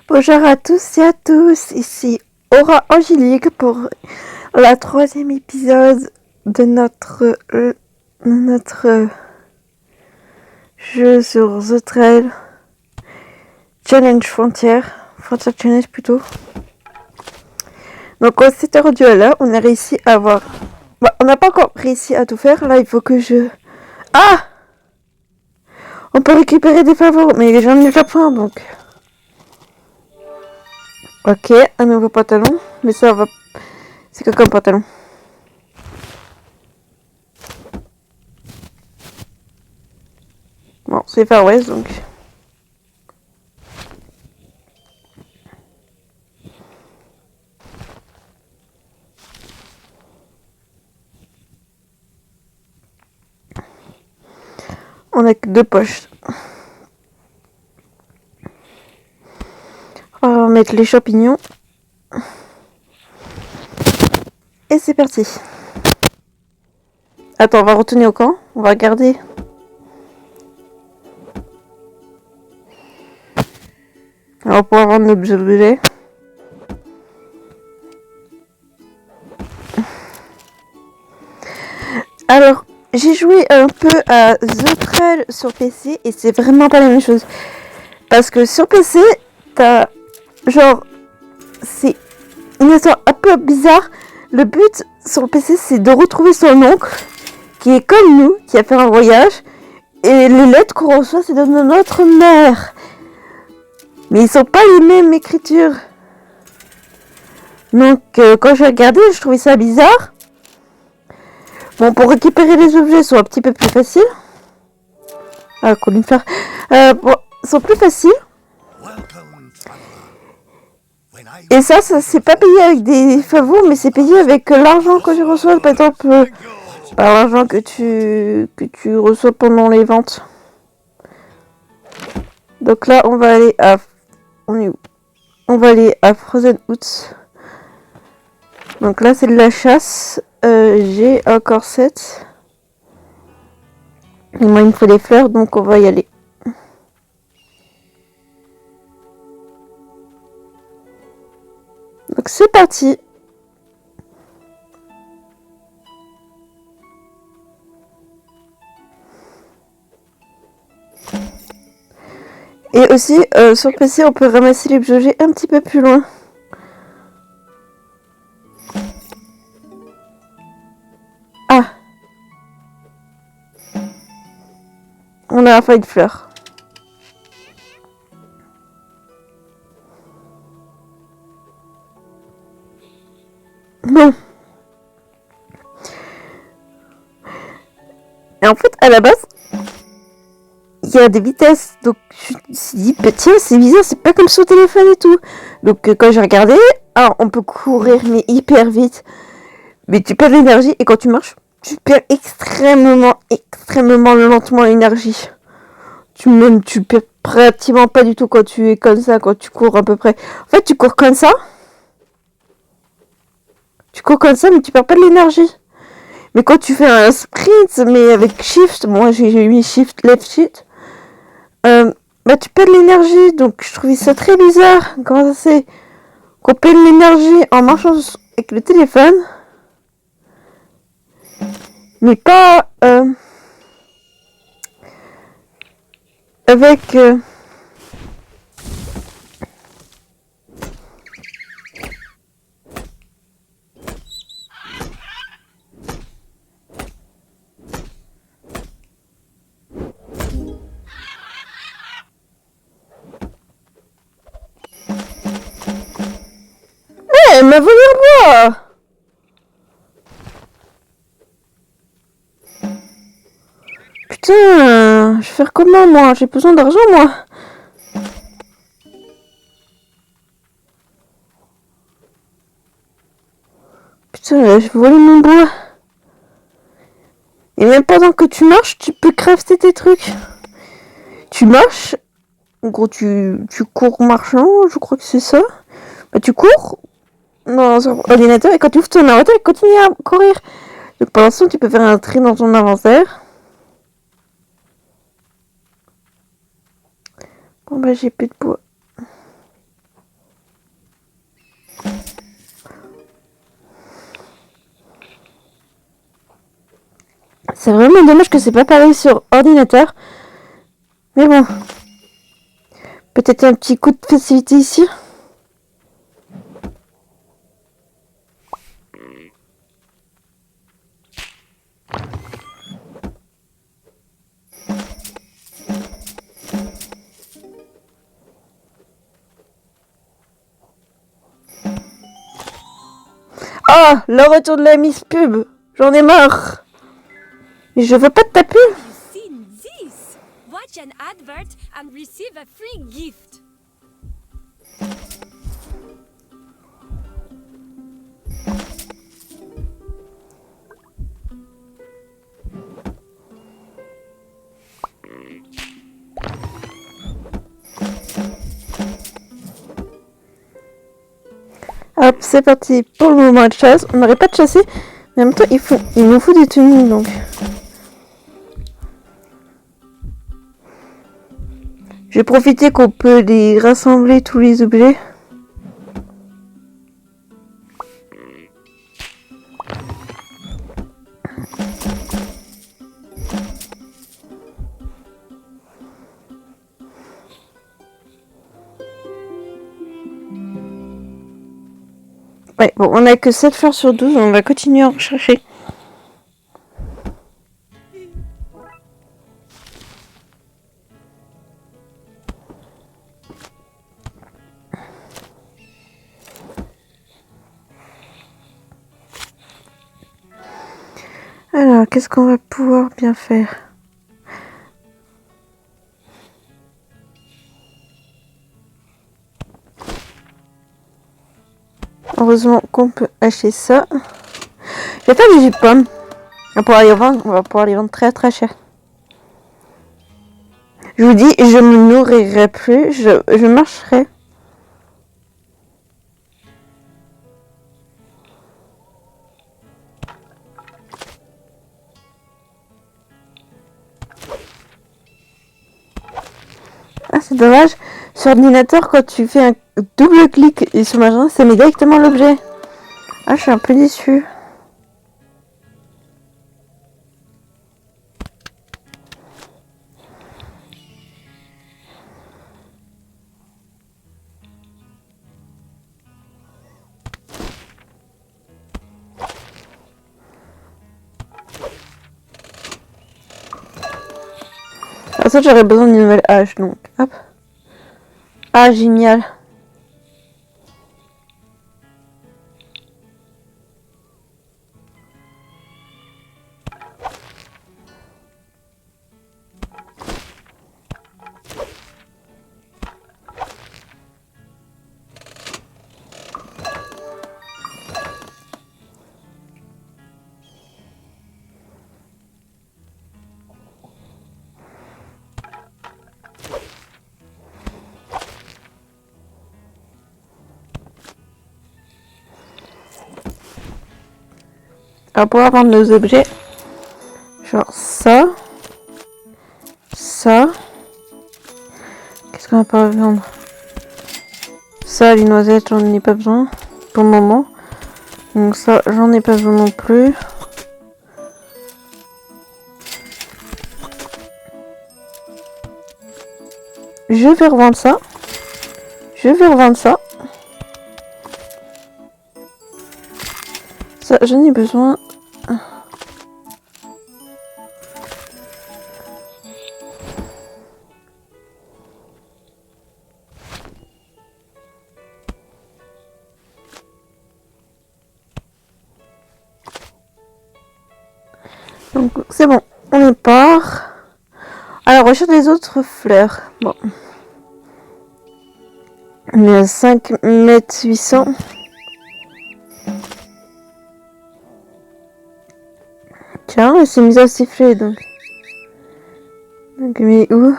Bonjour à tous et à tous, ici Aura Angélique pour la 3e épisode de notre jeu sur The Trail Challenge Frontier Challenge plutôt. Donc on s'était rendu à là, on a réussi à avoir... on n'a pas encore réussi à tout faire, là il faut que je... Ah, on peut récupérer des favoris, mais j'en ai déjà plein donc... Ok, un nouveau pantalon, mais ça va... C'est que comme pantalon. Bon, c'est Far West donc... On a que 2 poches. On va mettre les champignons. Et c'est parti. Attends, on va retourner au camp. On va regarder. On va pouvoir rendre nos objets. Alors, j'ai joué un peu à The Trail sur PC et c'est vraiment pas la même chose. Parce que sur PC, t'as... Genre, c'est une histoire un peu bizarre. Le but sur le PC, c'est de retrouver son oncle, qui est comme nous, qui a fait un voyage. Et les lettres qu'on reçoit, c'est de notre mère. Mais ils sont pas les mêmes écritures. Donc, quand j'ai regardé, je trouvais ça bizarre. Bon, pour récupérer les objets, sont un petit peu plus faciles. Ah, conifère. Bon, sont plus faciles. Et ça c'est pas payé avec des favos, mais c'est payé avec l'argent que tu reçois, par exemple, par l'argent que tu reçois pendant les ventes. Donc là, on va aller à... On est où? On va aller à Frozen Woods. Donc là, c'est de la chasse. J'ai encore 7. Et moi, il me faut des fleurs, donc on va y aller. Donc c'est parti. Et aussi, sur PC, on peut ramasser les objets un petit peu plus loin. Ah, on a enfin une fleur. Bon. Et en fait, à la base, il y a des vitesses. Donc, je me suis dit, bah, tiens, c'est bizarre, c'est pas comme sur téléphone et tout. Donc, quand j'ai regardé, on peut courir, mais hyper vite. Mais tu perds de l'énergie, et quand tu marches, tu perds extrêmement lentement l'énergie. Tu perds pratiquement pas du tout quand tu es comme ça, quand tu cours à peu près. En fait, tu cours comme ça. Mais tu perds pas de l'énergie. Mais quand tu fais un sprint, mais avec shift, moi j'ai mis shift, left shift, bah tu perds de l'énergie. Donc je trouvais ça très bizarre. Comment ça c'est qu'on perd de l'énergie en marchant avec le téléphone, mais pas avec... Elle m'a volé le bois. Putain, je vais faire comment moi? J'ai besoin d'argent moi. Putain, je vais voler mon bois. Et même pendant que tu marches, tu peux crafter tes trucs. Tu marches, en gros tu cours marchant, je crois que c'est ça. Bah, tu cours dans ton ordinateur et quand tu ouvres ton inventaire, il continue à courir. Donc pour l'instant, tu peux faire un tri dans ton inventaire. Bon bah j'ai plus de bois. C'est vraiment dommage que c'est pas pareil sur ordinateur. Mais bon. Peut-être un petit coup de facilité ici. Oh, le retour de la Miss Pub. J'en ai marre. Mais je veux pas de ta pub. You've seen this? Watch an advert and receive a free gift. Hop, c'est parti pour le moment de chasse. On n'aurait pas de chasser, mais en même temps, il nous faut des tenues, donc. Je vais profiter qu'on peut les rassembler tous les objets. Ouais, bon, on a que 7 fleurs sur 12, on va continuer à en rechercher. Alors, qu'est-ce qu'on va pouvoir bien faire? Heureusement qu'on peut acheter ça. Je vais faire des jus de pommes. On va pouvoir les vendre très très cher. Je vous dis, je me nourrirai plus, je marcherai. Ah, c'est dommage. Sur ordinateur, quand tu fais un double clic sur machin, ça met directement l'objet. Ah, je suis un peu déçue. Ah, ça, j'aurais besoin d'une nouvelle hache, donc. Hop. Ah, génial. On va pouvoir vendre nos objets. Genre ça. Ça. Qu'est-ce qu'on va pouvoir vendre? Ça, les noisettes, j'en ai pas besoin. Pour le moment. Donc ça, j'en ai pas besoin non plus. Je vais revendre ça. Je vais revendre ça. Ça, j'en ai besoin. Donc c'est bon, on y part. Alors, recherche les autres fleurs. Bon. On est à 5,8 m. Tiens, elle s'est mise à siffler donc. Donc, mais où?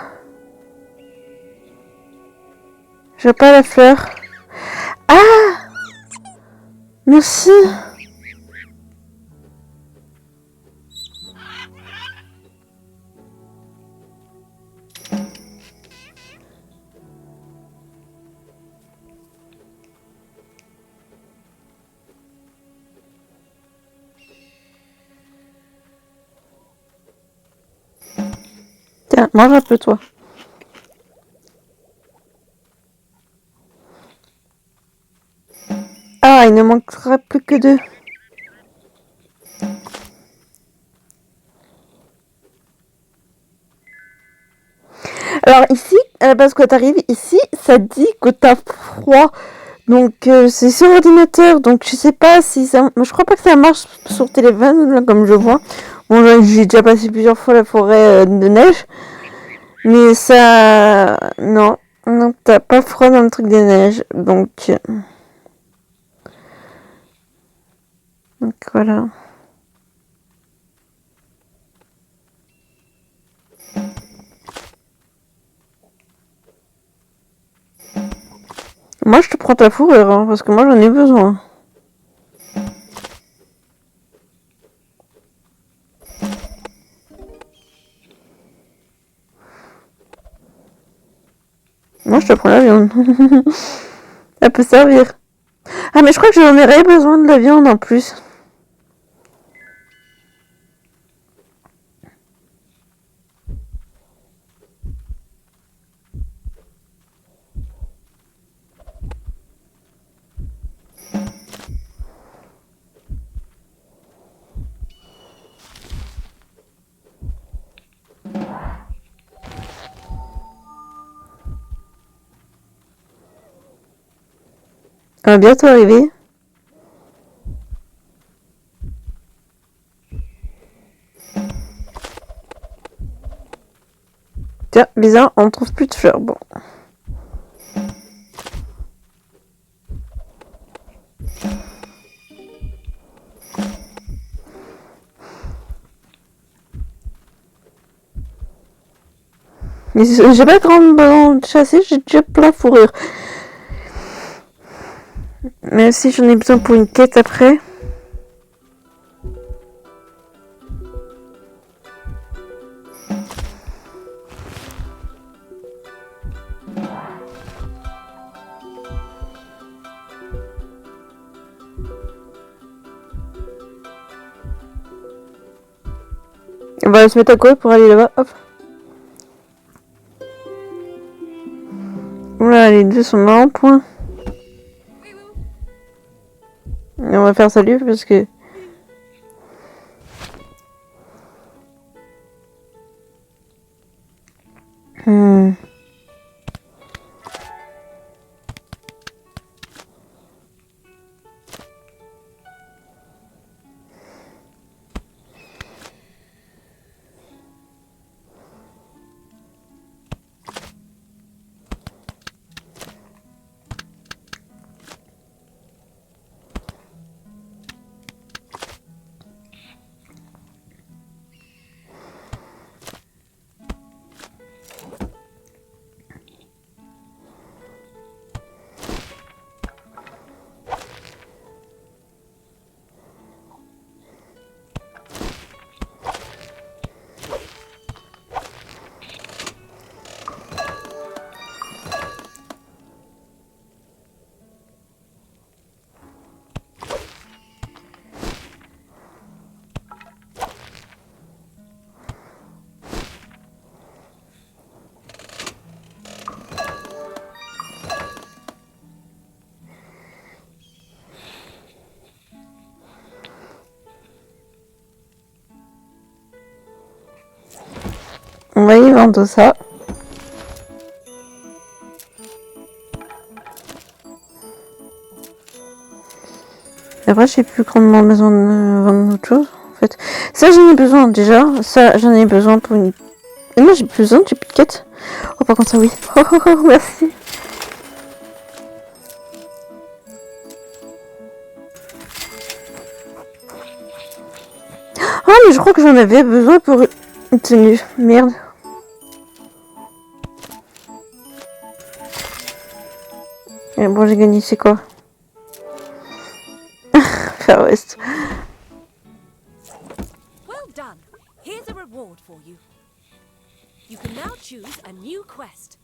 Je vois pas la fleur. Ah! Merci! Tiens, mange un peu toi. Ah, il ne manquera plus que 2. Alors ici, parce que t'arrives ici, ça dit que t'as froid. Donc c'est sur ordinateur, donc je sais pas si ça... Je crois pas que ça marche sur téléphone, là, comme je vois. Bon, j'ai déjà passé plusieurs fois la forêt de neige. Mais ça... Non. Non, t'as pas froid dans le truc des neiges. Donc voilà. Moi, je te prends ta fourrure, hein, parce que moi, j'en ai besoin. Moi, je te prends la viande. Ça peut servir. Ah, mais je crois que j'en aurais besoin de la viande en plus. Elle va bientôt arriver. Tiens, bizarre, on ne trouve plus de fleurs. Bon. Mais j'ai pas grand besoin de chasser, j'ai déjà plein de fourrure. Mais si j'en ai besoin pour une quête après. On va se mettre à courir pour aller là-bas. Hop. Oula, les deux sont marrants, point. Et on va faire salut parce que... On va y vendre ça. Après, j'ai plus grandement besoin de vendre autre chose, en fait. Ça, j'en ai besoin, déjà. Ça, j'en ai besoin pour une... Et moi, j'ai plus besoin, j'ai plus de quête. Oh, par contre, ça, oui. Oh, oh, oh, merci. Ah, mais je crois que j'en avais besoin pour une tenue. Merde. Et bon, j'ai gagné, c'est quoi? Far West. Well done. Here's a reward for you. You can now choose a new quest.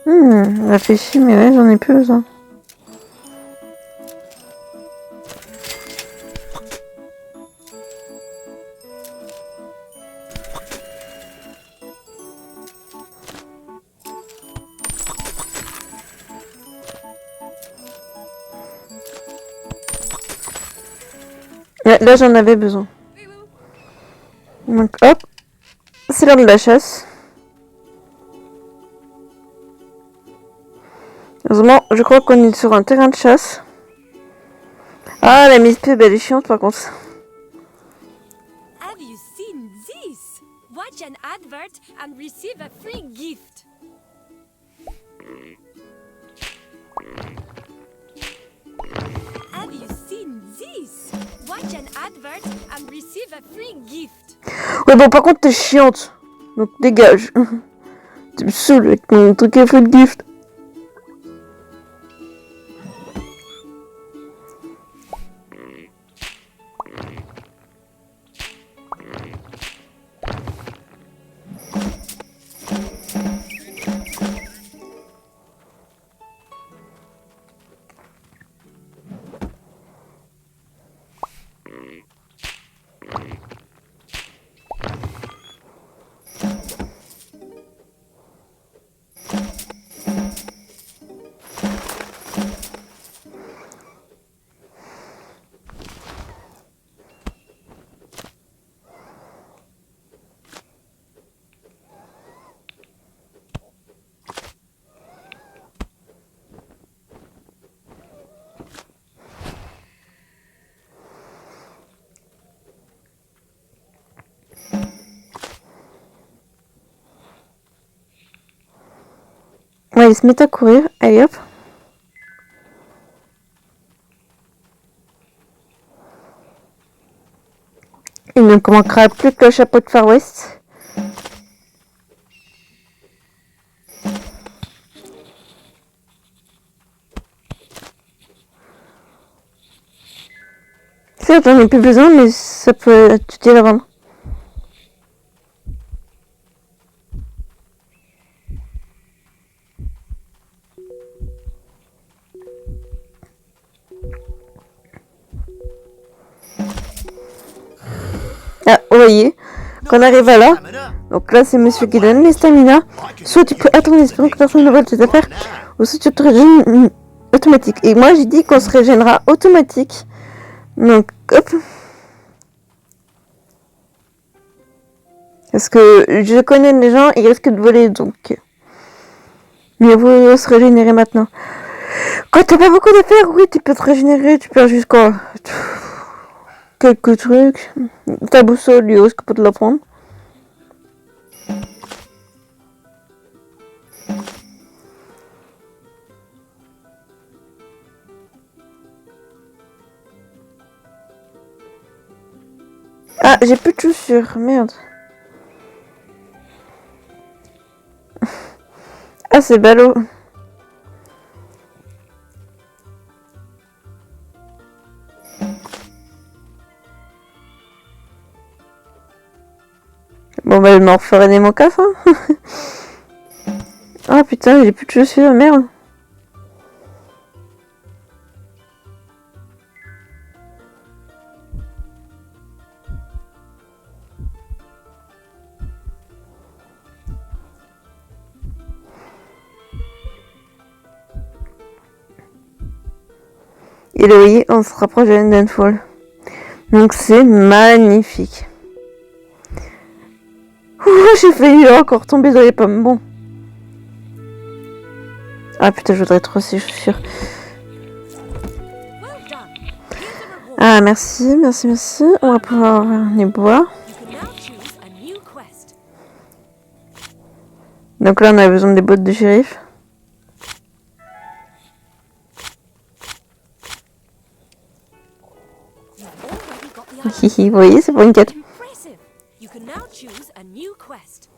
Réfléchis, mais ouais, j'en ai plus besoin. Ouais, là, j'en avais besoin. Donc, hop. C'est l'heure de la chasse. Heureusement, je crois qu'on est sur un terrain de chasse. Ah, la mise pub, elle est chiante par contre. Have you seen this? Watch an advert and receive a free gift. Have you seen this? Watch an advert and receive a free gift. Ouais, bon, par contre, t'es chiante. Donc, dégage. Tu me saoules avec ton truc à feu de gift. Ouais, il se met à courir. Allez, hop. Il ne manquera plus que le chapeau de Far West. Certes, j'en ai plus besoin, mais ça peut être utile à vendre. Ah, vous voyez, quand on arrive à là, donc là c'est monsieur qui donne les stamina. Soit tu peux attendre espérant que personne ne vole tes affaires, ou soit tu te régènes automatique. Et moi j'ai dit qu'on se régénera automatique. Donc hop. Parce que je connais les gens, ils risquent de voler, donc mieux vaut se régénérer maintenant. Quand t'as pas beaucoup d'affaires, oui tu peux te régénérer, tu perds juste quoi, quelques trucs. Ta boussole, lui, risque pas de la prendre. Ah, j'ai plus de chaussures, merde. Ah, c'est ballot. Bon, bah, je m'en referai des mocassins. Ah, putain, j'ai plus de chaussures, merde. Et là, vous voyez, on se rapproche de Endenfall. Donc, c'est magnifique. Ouh, j'ai failli encore tomber dans les pommes. Bon. Ah, putain, je voudrais trop ces chaussures. Well done. Here's a reward. Ah, merci, merci, merci. On va pouvoir les boire. You can now choose a new quest. Donc là, on a besoin des bottes de shérif. You've already got the item. Hihi, vous voyez, c'est pour une quête. Impressive. You can now choose a new quest.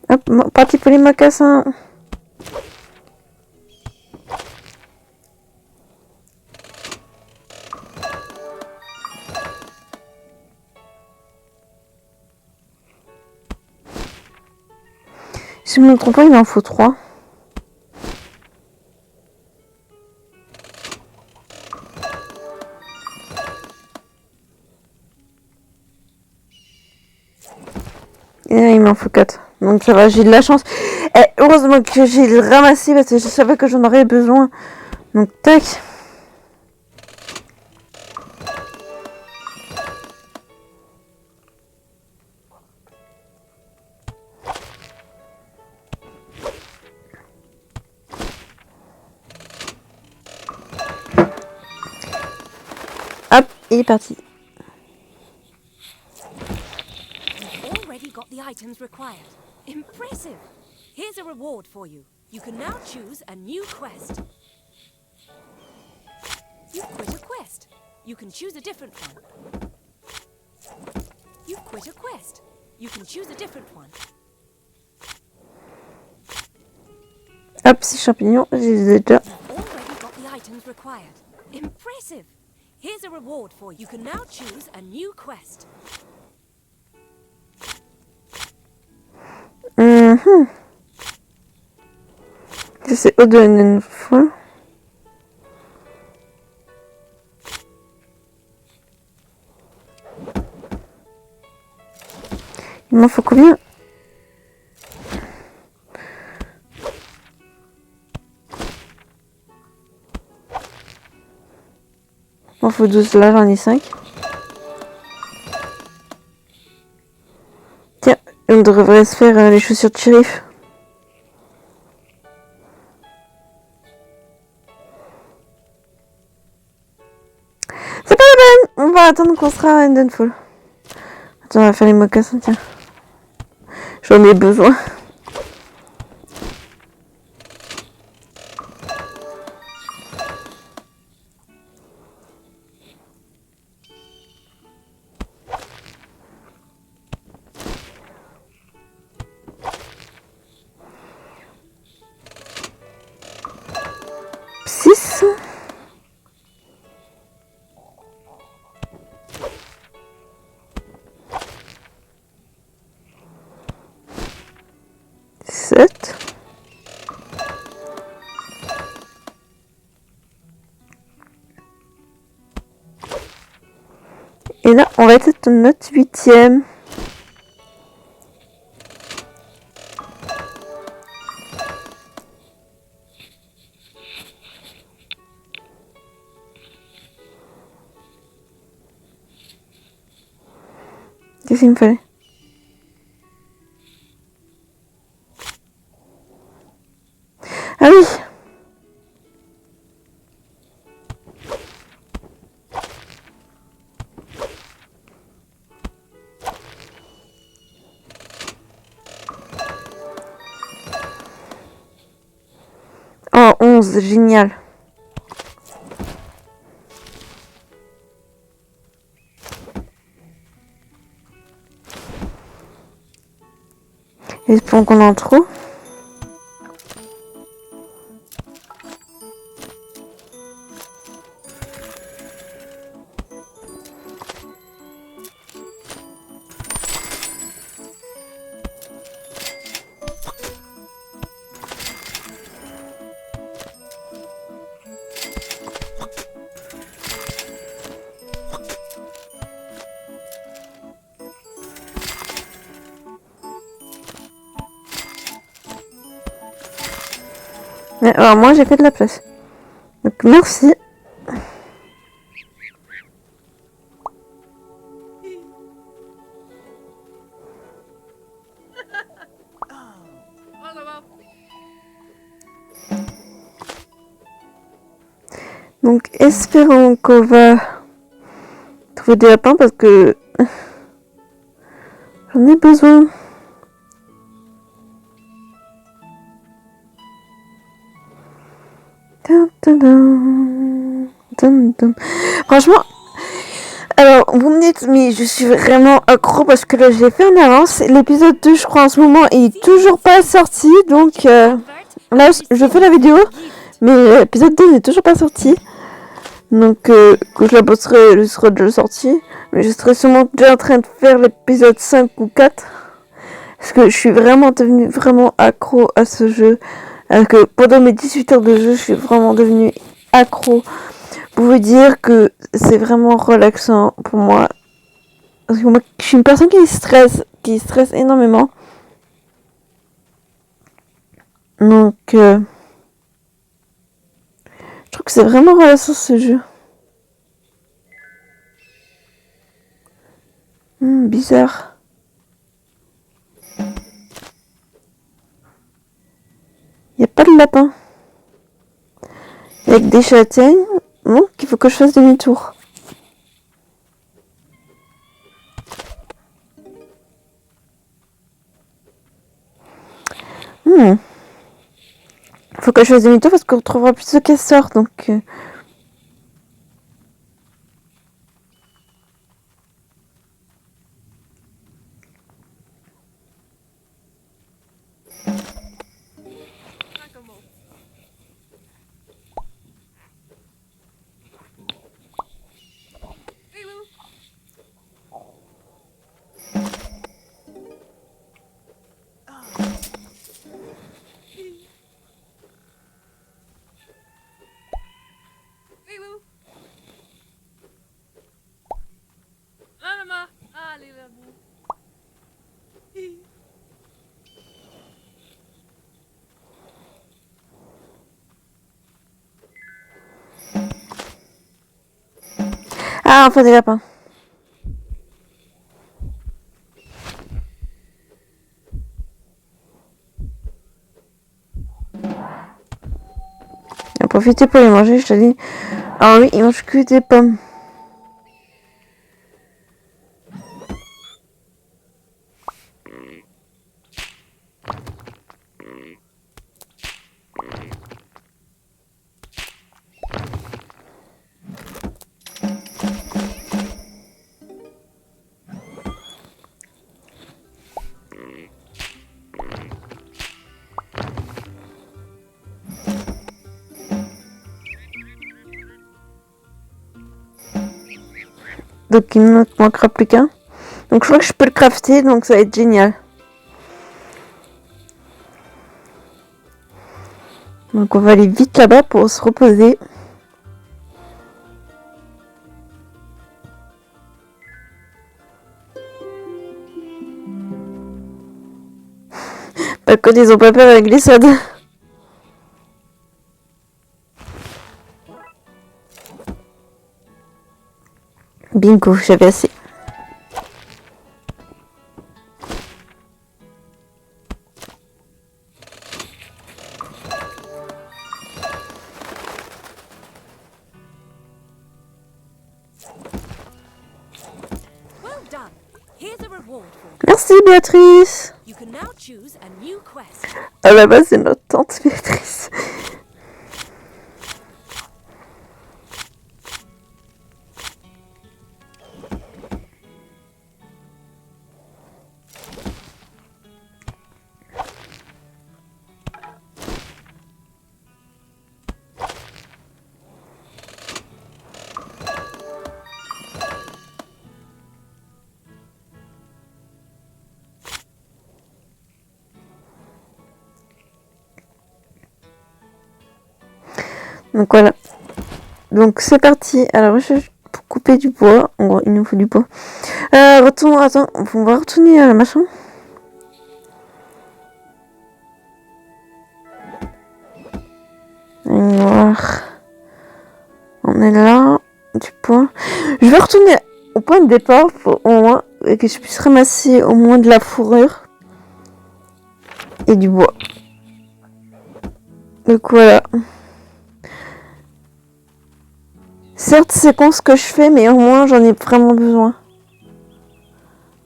Hop, parti pour les mocassins. Si je ne me trompe pas, il en faut 3. Et là, il m'en faut 4. Donc ça va, j'ai de la chance. Et heureusement que j'ai ramassé parce que je savais que j'en aurais besoin. Donc tac. Hop, il est parti. Already got the items required. Impressive! Here's a reward for you. You can now choose a new quest. You quit a quest. You can choose a different one. You quit a quest. You can choose a different one. Hop, ces champignons, je les ai déjà. Already got the items required. Impressive! Here's a reward for you. You can now choose a new quest. C'est au-delà d'une fois. Il m'en faut combien? Il m'en faut 12, là j'en ai 5. Tiens, on devrait se faire les chaussures de shérif. C'est pas la peine, on va attendre qu'on sera à Endenfall. Attends, on va faire les mocassins, tiens. J'en ai besoin. Et là, on va être notre 8e. Qu'est-ce qu'il me fallait? Ah oui! Oh, 11, génial. Espérons qu'on en trouve. Alors moi j'ai fait de la place. Donc merci. Donc espérons qu'on va trouver des lapins parce que j'en ai besoin. Franchement, alors vous me dites, mais je suis vraiment accro parce que là j'ai fait en avance. L'épisode 2, je crois, en ce moment, est toujours pas sorti. Donc là, je fais la vidéo, mais l'épisode 2 n'est toujours pas sorti. Donc quand je la posterai, elle sera déjà sortie. Mais je serai sûrement déjà en train de faire l'épisode 5 ou 4. Parce que je suis vraiment devenue vraiment accro à ce jeu. Alors que pendant mes 18 heures de jeu, je suis vraiment devenue accro. Pour vous dire que c'est vraiment relaxant pour moi. Parce que moi, je suis une personne qui stresse énormément. Donc, je trouve que c'est vraiment relaxant ce jeu. Bizarre. Il n'y a pas de lapin. Avec des châtaignes. Donc, il faut que je fasse demi-tour. Faut que je fasse demi-tour parce qu'on retrouvera plus de castors. Donc, ah, enfin des lapins. On va profiter pour les manger, je te dis. Ah oui, ils mangent que des pommes. Donc il ne manquera plus qu'un. Donc je crois que je peux le crafter, donc ça va être génial. Donc on va aller vite là-bas pour se reposer. Pas que ils ont pas peur avec les glissade. Bingo, j'avais assez. Well done. Here's a reward for you. Merci Béatrice. You can now choose a new quest. À la base c'est notre tante Béatrice. Donc voilà. Donc c'est parti à la recherche pour couper du bois. En gros, il nous faut du bois. Retourne, attends, on va retourner à la machin. Noir. On est là. Du bois. Je vais retourner au point de départ pour au moins que je puisse ramasser au moins de la fourrure et du bois. Donc voilà. Certes, c'est con ce que je fais, mais au moins j'en ai vraiment besoin.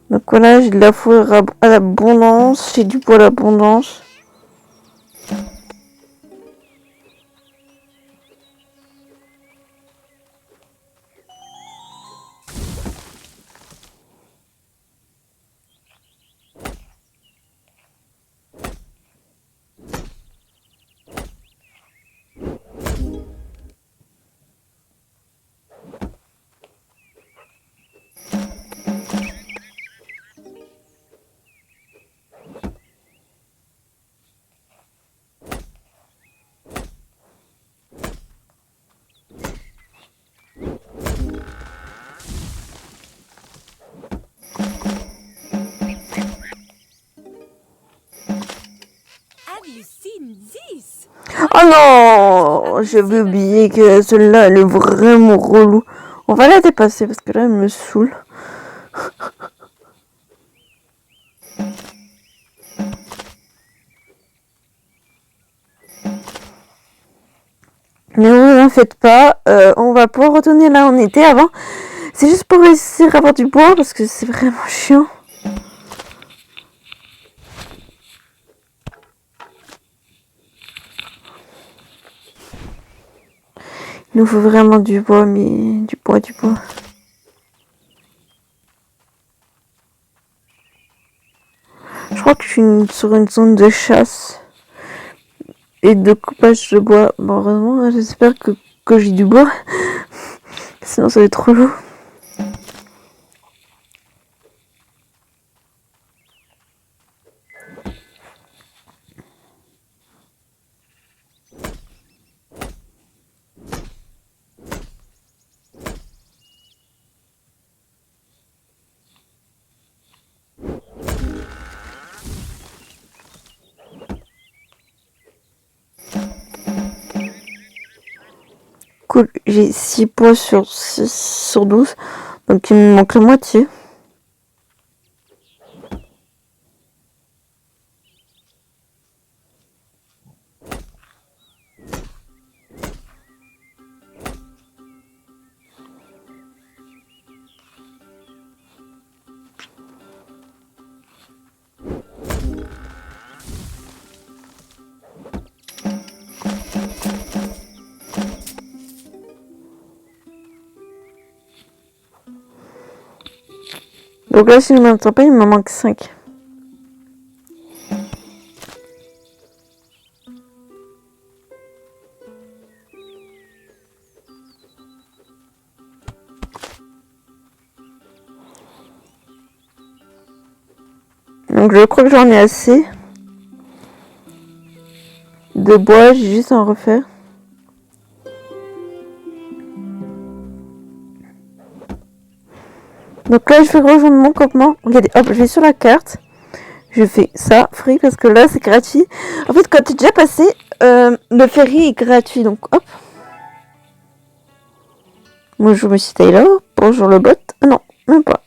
Donc voilà, j'ai de la fourrure à l'abondance, j'ai du bois à l'abondance. Oh non, j'avais oublié que celle-là, elle est vraiment relou. On va la dépasser parce que là, elle me saoule. Ne vous en faites pas, on va pouvoir retourner là où on était avant. C'est juste pour réussir à avoir du bois parce que c'est vraiment chiant. Il nous faut vraiment du bois, mais du bois. Je crois que je suis sur une zone de chasse et de coupage de bois. Bon, heureusement, j'espère que j'ai du bois. Sinon, ça va être trop lourd. Cool, j'ai 6 poids sur 6 sur 12. Donc il me manque la moitié. Donc là, si je ne m'entends pas, il me manque 5. Donc je crois que j'en ai assez. De bois, j'ai juste à en refaire. Donc là, je vais rejoindre mon campement. Regardez, hop, je vais sur la carte. Je fais ça, free, parce que là, c'est gratuit. En fait, quand tu es déjà passé, le ferry est gratuit. Donc, hop. Bonjour, monsieur Taylor. Bonjour, le bot. Ah non, même pas.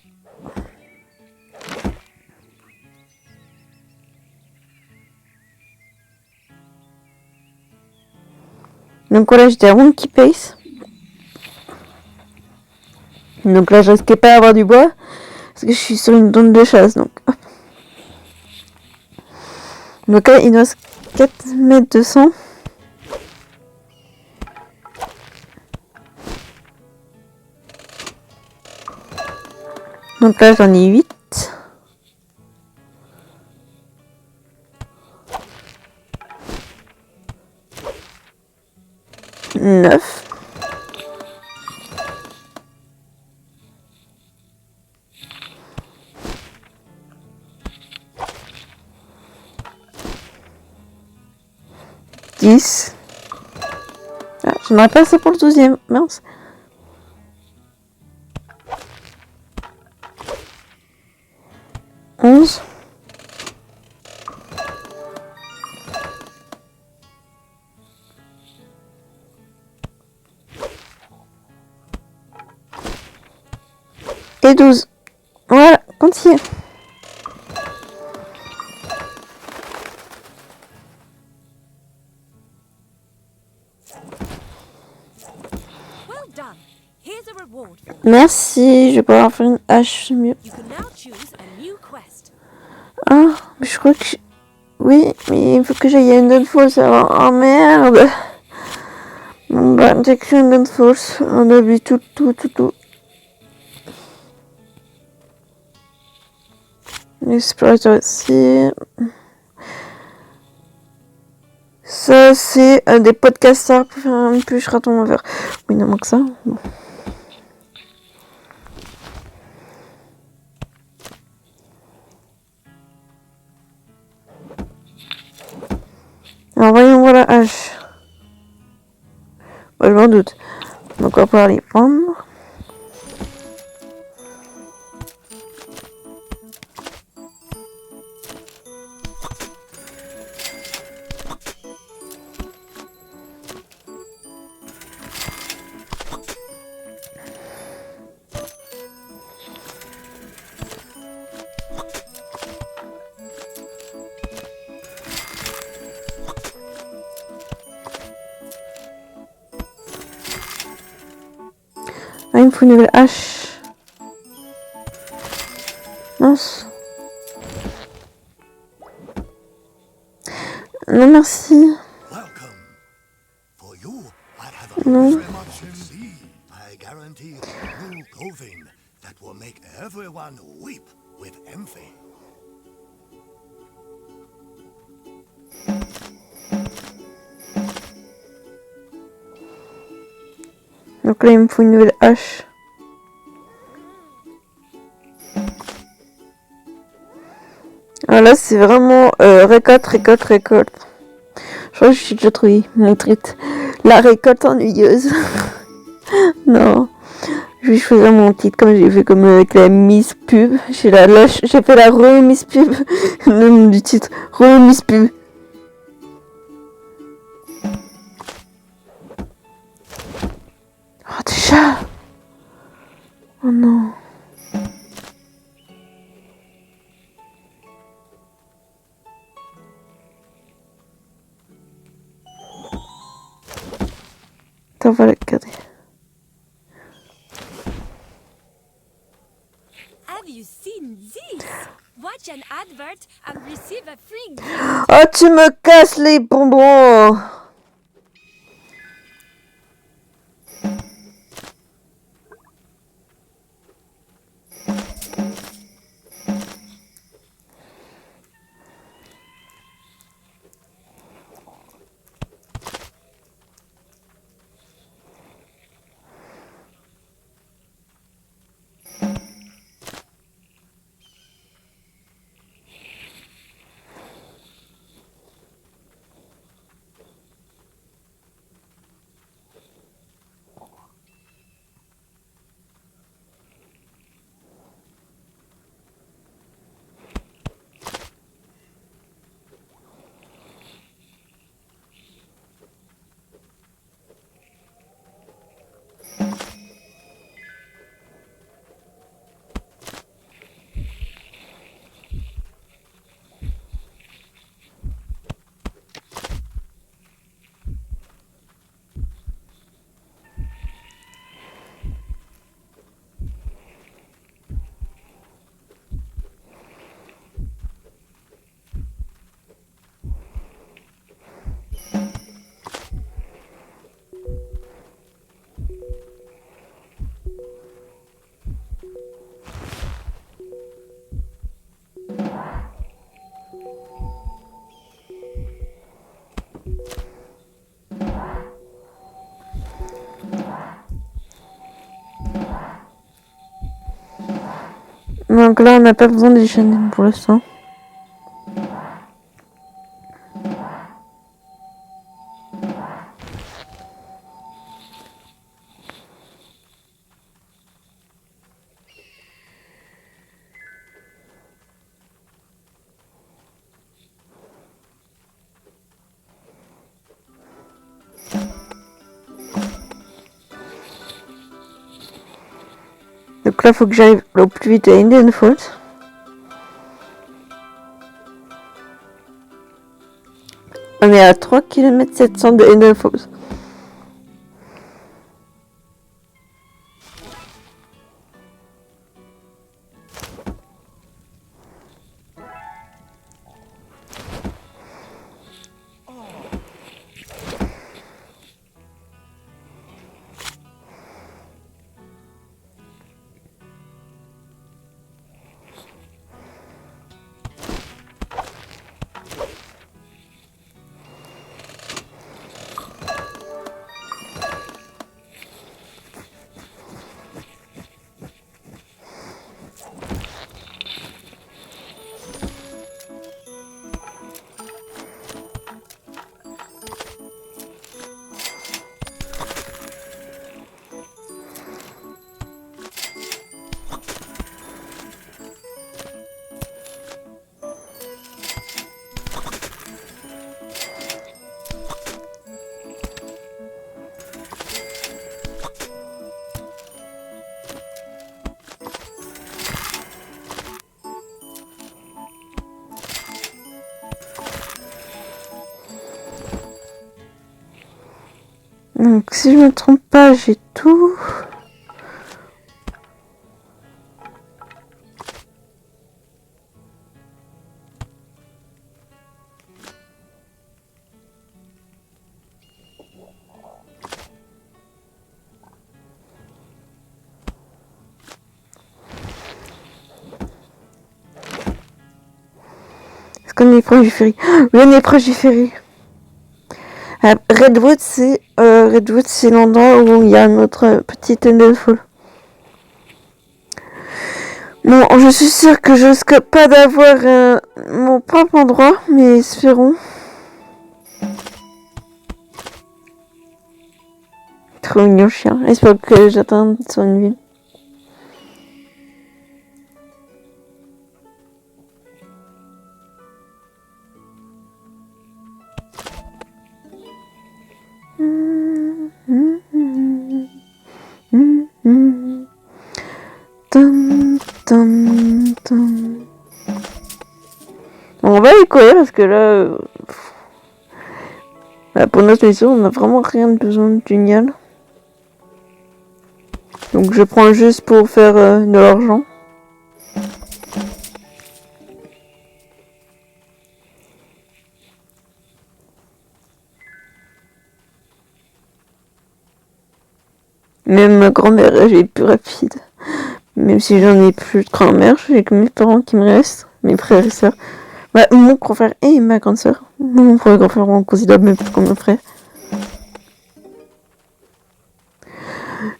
Donc voilà, j'étais à Monkey Pace. Donc là, je risquais pas d'avoir du bois. Parce que je suis sur une zone de chasse. Donc, hop. Donc là, il nous reste 4 mètres 200. Donc là, j'en ai 8. 9. Ah, j'en aurais pas assez pour le 12e. Mince. 11. Et 12. Voilà, continue. Well done. Here's a reward for you. Merci, je vais pouvoir faire une hache mieux. You can now choose a new quest. Ah, mais je crois que... Oui, mais il faut que j'aille à une Falls avant. Oh merde. Bon bah, j'ai que une Falls. On a vu tout. Explorateur ici. Ça, c'est des podcasters pour faire un plus raton vert. Oui, il en manque ça. Bon. Alors, voyons voir la hache. Bah, je m'en doute. Donc, on va pouvoir les prendre. Ah, il me faut une nouvelle hache. Mince. Non, merci. Welcome. For you, I have Non. very much in thee. I guarantee new clothing that will make everyone weep with envy. Donc là, il me faut une nouvelle hache. Ah, là, c'est vraiment récolte. Je crois que j'ai déjà trouvé mon titre. La récolte ennuyeuse. Non. Je vais choisir mon titre comme j'ai fait comme avec la Miss Pub. J'ai fait la remise pub. Le nom du titre. Remise pub. Oh déjà. Oh non. Attends, on va le regarder. Have you seen this? Watch an advert and receive a free gift. Oh, tu me casses les bonbons. Donc là, on n'a pas besoin des chaînes pour l'instant. Donc là, faut que j'arrive au plus vite à Indian Falls. On est à 3 km 700 de Indian Falls. Donc si je me trompe pas, j'ai tout. que Néprogiférie. Le Néprogiférie. Redwood, c'est l'endroit où il y a notre petite Enderfall. Bon, je suis sûre que je risque pas d'avoir mon propre endroit, mais espérons. Trop mignon chien. J'espère que j'atteins son ville. On va y courir parce que là, pour notre mission, on n'a vraiment rien de besoin de génial. Donc je prends juste pour faire de l'argent. Même ma grand-mère, elle est plus rapide. Même si j'en ai plus de grand-mère, j'ai que mes parents qui me restent, mes frères et sœurs. Bah, mon grand frère et ma grande sœur. Mon frère et grand frère, on considère même plus comme un frère.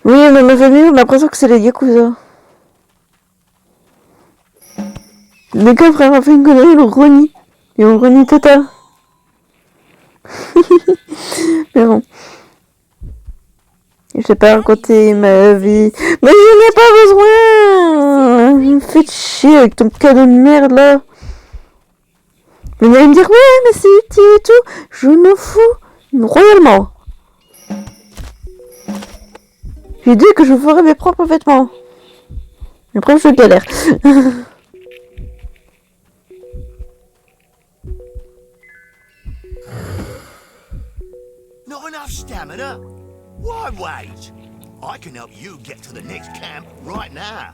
Oui, dans ma famille, on a l'impression que c'est les Yakuza. Dès qu'un frère a fait une connerie, on le renie. Et on le renie total. Mais bon. Je vais pas raconter ma vie. Mais je n'ai pas besoin. Me fais chier avec ton cadeau de merde là. Mais vous allez me dire, ouais, mais c'est utile et tout. Je m'en fous. Royalement. J'ai dit que je ferais mes propres vêtements. Après, je galère. Not enough stamina? Why wait? I can help you get to the next camp right now.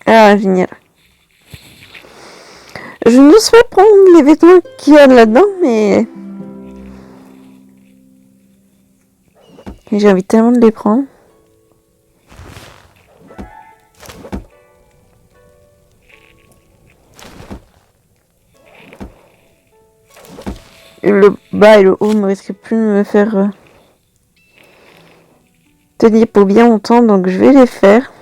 Ah, génial. Je ne sais pas prendre les vêtements qu'il y a là-dedans, mais... j'ai envie tellement de les prendre. Le bas et le haut ne risquent plus de me faire tenir pour bien longtemps, donc je vais les faire.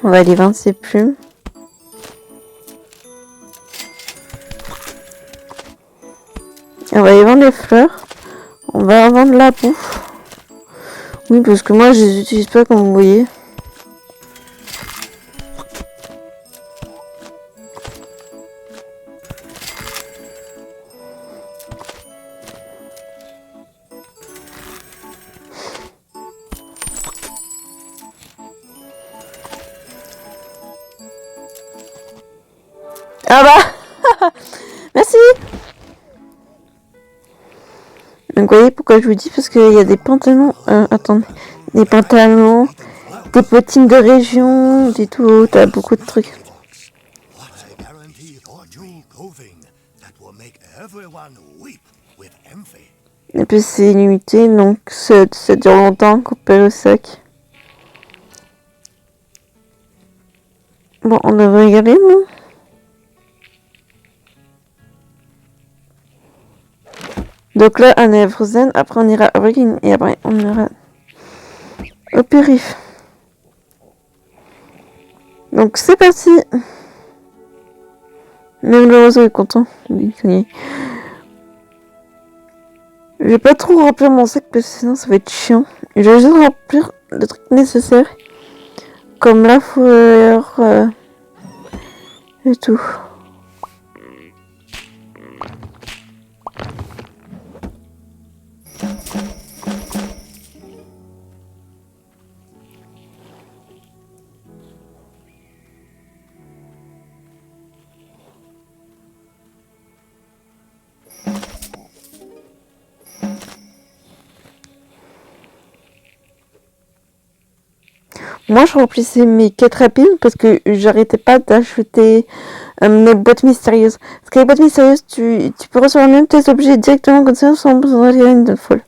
On va aller vendre ces plumes. On va aller vendre les fleurs. On va vendre la bouffe. Oui, parce que moi, je les utilise pas comme vous voyez. Ah bah merci. Donc vous voyez pourquoi je vous dis, parce qu'il y a des pantalons, attendez, des pantalons, des bottines de région, des tout, t'as beaucoup de trucs. What a guarantee for jewel clothing that will make everyone weep with envy. Et puis c'est illimité, donc ça dure longtemps, coupé au sec. Bon, on devrait y aller, non? Donc là, on est à Frozen, après on ira à Origin, et après on ira au périph'. Donc c'est parti. Même le oiseau est content. Je vais pas trop remplir mon sac parce que sinon ça va être chiant. Je vais juste remplir le truc nécessaire. Comme la fleur et tout. Moi, je remplissais mes quêtes rapides parce que j'arrêtais pas d'acheter les boîtes mystérieuses. Parce que les boîtes mystérieuses, tu peux recevoir même tes objets directement comme ça sans besoin d'aller à une folle.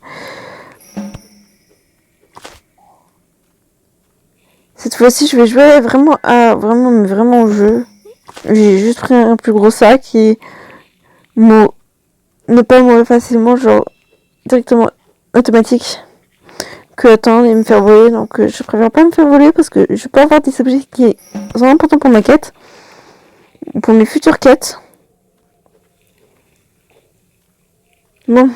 Cette fois-ci, je vais jouer vraiment au jeu. J'ai juste pris un plus gros sac et ne pas mourir facilement, genre directement automatique. Que attendre et me faire voler, donc je préfère pas me faire voler parce que je peux avoir des objets qui sont importants pour ma quête, pour mes futures quêtes. Bon,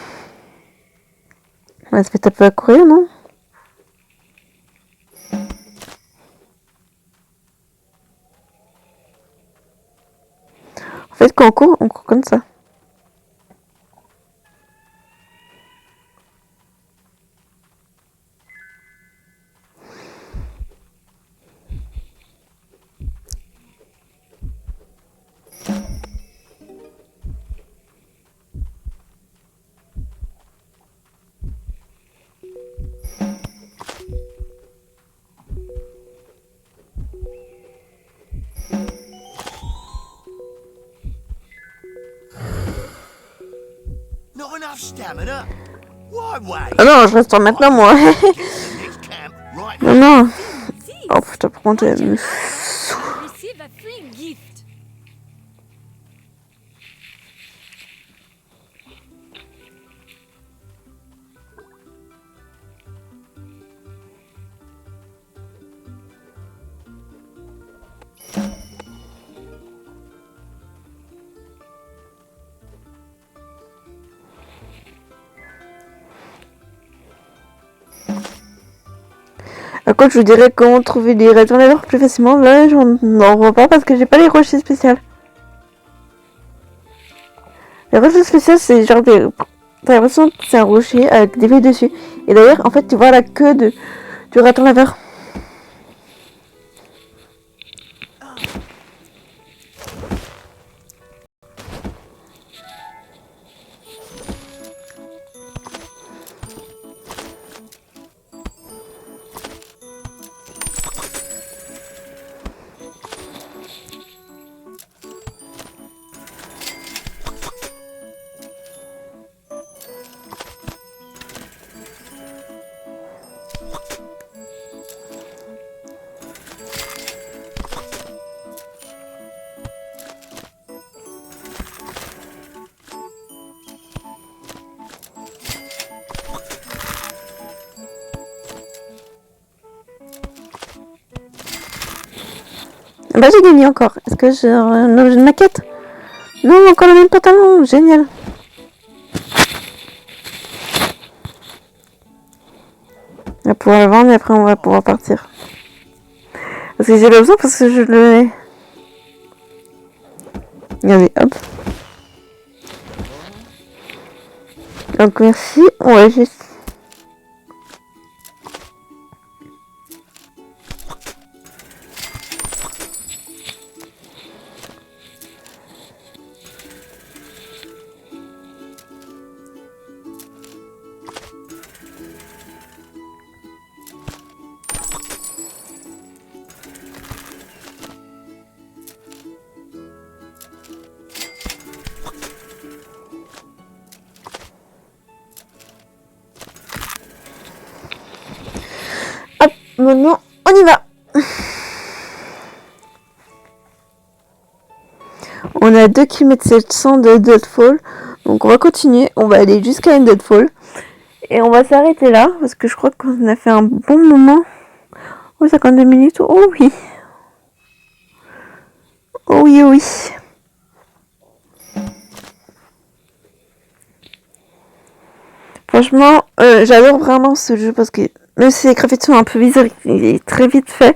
on va se mettre un peu à courir, non? En fait, quand on court comme ça. Not enough stamina? Why wait? Ah non, je reste maintenant, moi. Get to the next camp right Non, now. non. Oh putain, par contre, elle me... Receive a free gift. À quoi je vous dirais comment trouver les retourneurs plus facilement. Là, j'en vois pas parce que j'ai pas les rochers spéciales. Les rochers spéciales, c'est genre des... T'as l'impression que c'est un rocher avec des feuilles dessus. Et d'ailleurs, en fait, tu vois la queue du raton laveur. Bah j'ai gagné encore. Est-ce que j'ai un objet de maquette? Non, encore le même pantalon. Génial. On va pouvoir le vendre et après on va pouvoir partir. Parce que j'ai besoin parce que je le... Regardez, hop. Donc merci. On va juste... Maintenant, on y va. On a 2 km 700 de Deadfall. Donc on va continuer. On va aller jusqu'à une Deadfall. Et on va s'arrêter là. Parce que je crois qu'on a fait un bon moment. Oh, 52 minutes. Oh oui. Oh oui, oh oui. Franchement, j'adore vraiment ce jeu parce que même si les graphiques sont un peu bizarres, il est très vite fait,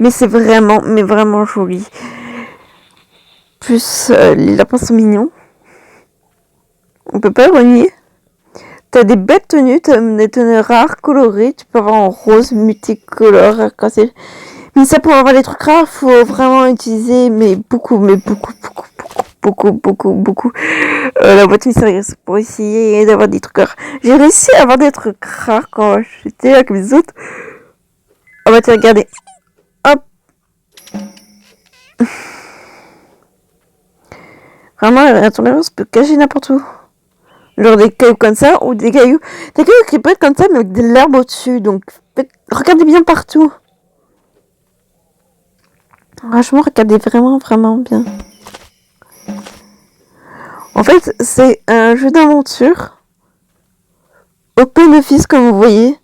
mais c'est vraiment, mais vraiment joli. Plus, les lapins sont mignons. On peut pas le renier. T'as des belles tenues, t'as des tenues rares, colorées. Tu peux avoir en rose, multicolore, arc-en-ciel. Mais ça, pour avoir des trucs rares, faut vraiment utiliser, mais beaucoup, beaucoup. La boîte mystérieuse pour essayer d'avoir des trucs rares. J'ai réussi à avoir des trucs rares quand j'étais avec les autres. On va te regarder. Hop. Vraiment, la tolérance peut cacher n'importe où. Genre des cailloux comme ça, ou des cailloux qui peuvent être comme ça, mais avec de l'herbe au-dessus. Donc, regardez bien partout. Franchement, regardez vraiment bien. En fait, c'est un jeu d'aventure. Open office, comme vous voyez.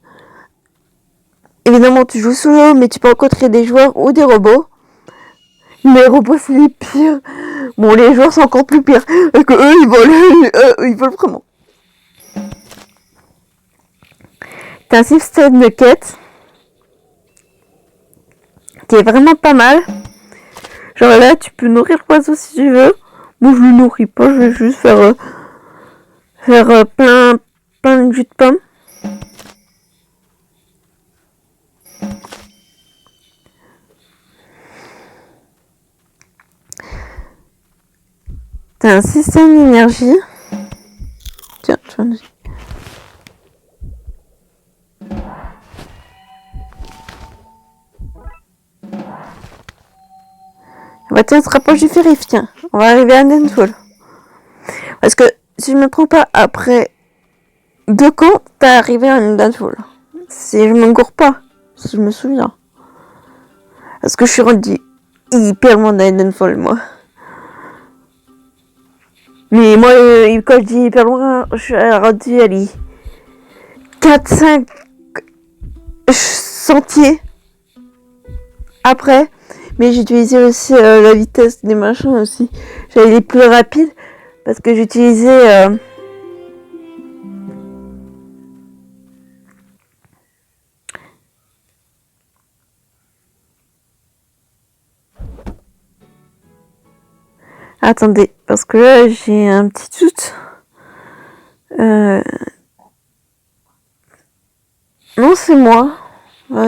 Évidemment, tu joues solo, mais tu peux rencontrer des joueurs ou des robots. Les robots, c'est les pires. Bon, les joueurs sont encore plus pires. Parce que eux, ils volent vraiment. T'as un système de quête qui est vraiment pas mal. Genre là, tu peux nourrir l'oiseau si tu veux. Moi, je le nourris pas, je vais juste faire plein de jus de pomme. T'as un système d'énergie. Tiens, tu vois. Bah tiens, on se rapproche du ferry, tiens. On va arriver à Deadfall. Parce que si je me trompe pas, après 2 camps, t'es arrivé à Deadfall. Si je me gourre pas, si je me souviens. Parce que je suis rendu hyper loin d'Edenfall, moi. Mais moi, quand je dis hyper loin, je suis rendu à 4-5 sentiers après. Mais j'ai utilisé aussi la vitesse des machins aussi. J'allais les plus rapides parce que j'utilisais... Attendez, parce que là, j'ai un petit doute. Non, c'est moi.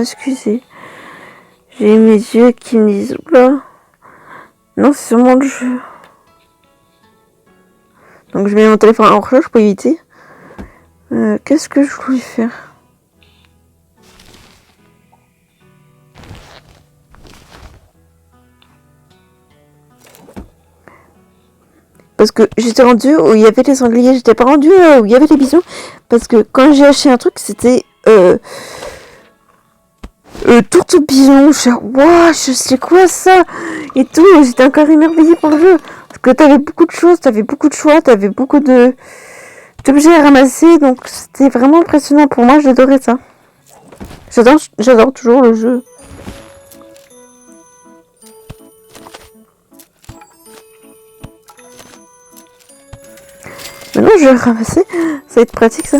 Excusez. J'ai mes yeux qui me disent... Oula. Non, c'est sûrement le jeu. Donc je mets mon téléphone en recharge pour éviter. Qu'est-ce que je voulais faire? Parce que j'étais rendu où il y avait les sangliers, j'étais pas rendu où il y avait les bisons. Parce que quand j'ai acheté un truc, c'était tout bison. Je suis waouh, je sais quoi ça? Et tout, j'étais encore émerveillée par le jeu. Parce que t'avais beaucoup de choses, t'avais beaucoup de choix, t'avais beaucoup d'objets à ramasser. Donc c'était vraiment impressionnant pour moi, j'adorais ça. J'adore toujours le jeu. Maintenant, je vais le ramasser. Ça va être pratique, ça.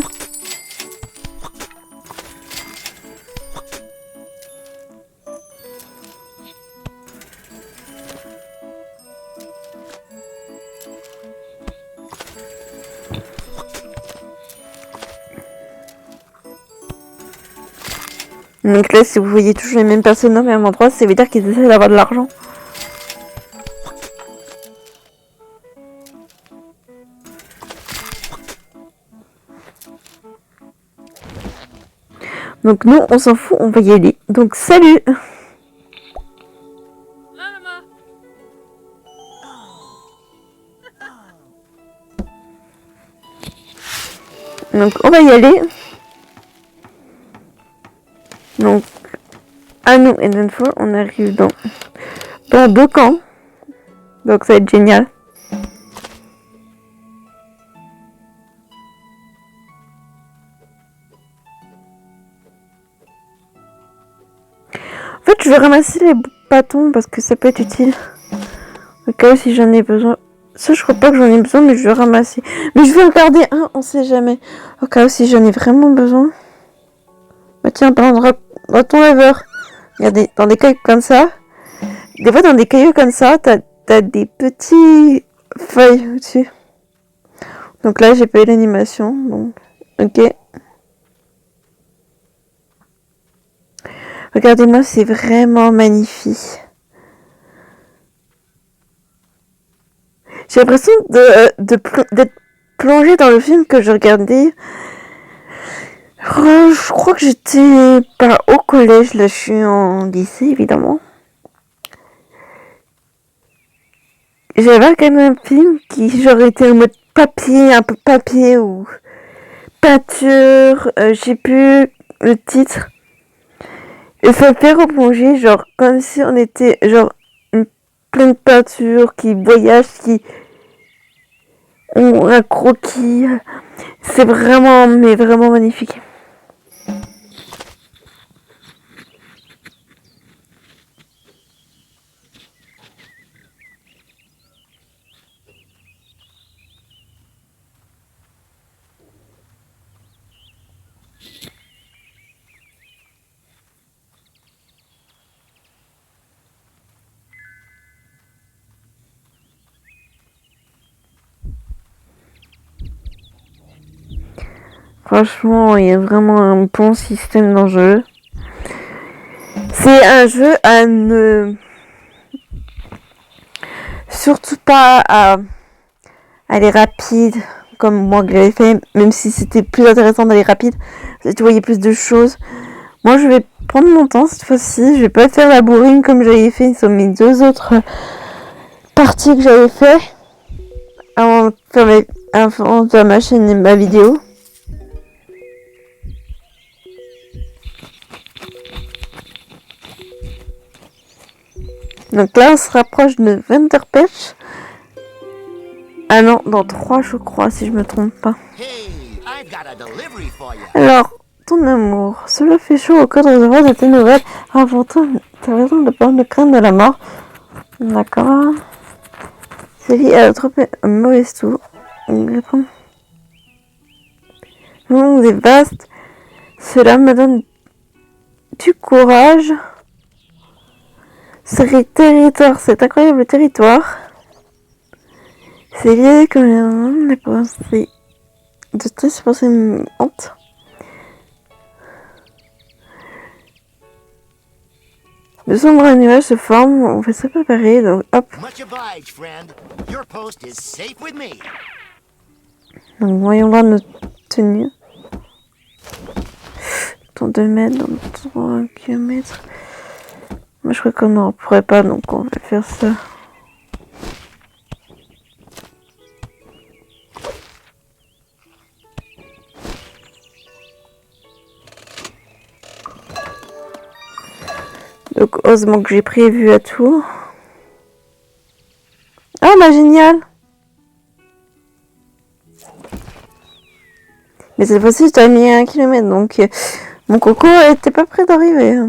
Donc là, si vous voyez toujours les mêmes personnes au même endroit, ça veut dire qu'ils essaient d'avoir de l'argent. Donc nous, on s'en fout, on va y aller. Donc salut! Donc on va y aller. Donc Ah nous, et d'une fois, on arrive dans 2 camps. Donc ça va être génial. En fait, je vais ramasser les bâtons parce que ça peut être utile. Au cas où si j'en ai besoin. Ça, je crois pas que j'en ai besoin, mais je vais ramasser. Mais je vais en garder un, on sait jamais. Au cas où si j'en ai vraiment besoin. Bah tiens, par exemple, bâton laveur. Regardez, dans des cailloux comme ça. Des fois, dans des cailloux comme ça, t'as des petits feuilles au-dessus. Donc là, j'ai pas eu l'animation. Donc, ok. Regardez-moi, c'est vraiment magnifique. J'ai l'impression d'être plongée dans le film que je regardais. Je crois que j'étais pas au collège, là je suis en lycée évidemment. J'avais regardé un film qui genre était en mode papier, un peu papier ou peinture, j'ai plus le titre. Et ça me fait replonger genre comme si on était genre une pleine peinture qui voyage, qui ont un croquis. C'est vraiment, mais vraiment magnifique. Franchement, il y a vraiment un bon système dans le jeu. C'est un jeu à ne... Surtout pas à aller rapide, comme moi que j'avais fait, même si c'était plus intéressant d'aller rapide, tu voyais plus de choses. Moi, je vais prendre mon temps cette fois-ci, je vais pas faire la bourrine comme j'avais fait sur mes 2 autres parties que j'avais fait avant de faire ma chaîne et ma vidéo. Donc là, on se rapproche de Vanderpech. Ah non, dans 3, je crois, si je me trompe pas. Alors, ton amour, cela fait chaud au cœur de recevoir de tes nouvelles. Ah, pourtant, t'as raison de pas me craindre de la mort. D'accord. Célie a attrapé un mauvais tour. Le monde est vaste. Cela me donne du courage. Ce territoire, cet incroyable territoire. C'est lié comme les pensées de stress pensées montent. De sombres nuages se forment, on fait se préparer, donc hop. Donc voyons voir notre tenue. Dans 2 mètres, dans 3 km. Moi je crois qu'on n'en pourrait pas, donc on va faire ça. Donc heureusement que j'ai prévu à tout. Ah bah génial. Mais cette fois-ci, je mis 1 kilomètre, donc mon coco était pas prêt d'arriver.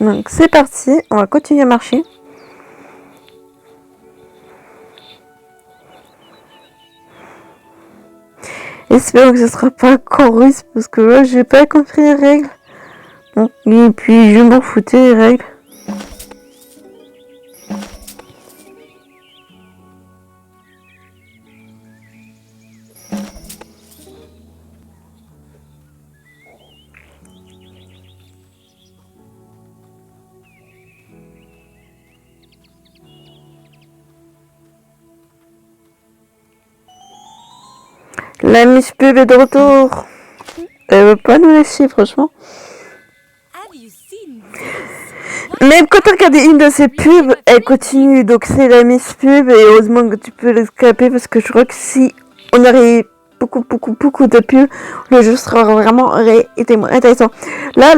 Donc c'est parti, on va continuer à marcher. Et J'espère que ce sera pas encore russe parce que là j'ai pas compris les règles. Donc, et puis je m'en foutais les règles. La Miss Pub est de retour. Elle veut pas nous lâcher, franchement. Have you seen this? Même quand tu regardes une de ses pubs, elle continue. Donc c'est la Miss Pub et heureusement que tu peux l'escaper parce que je crois que si on aurait beaucoup de pubs, le jeu sera vraiment intéressant. Là,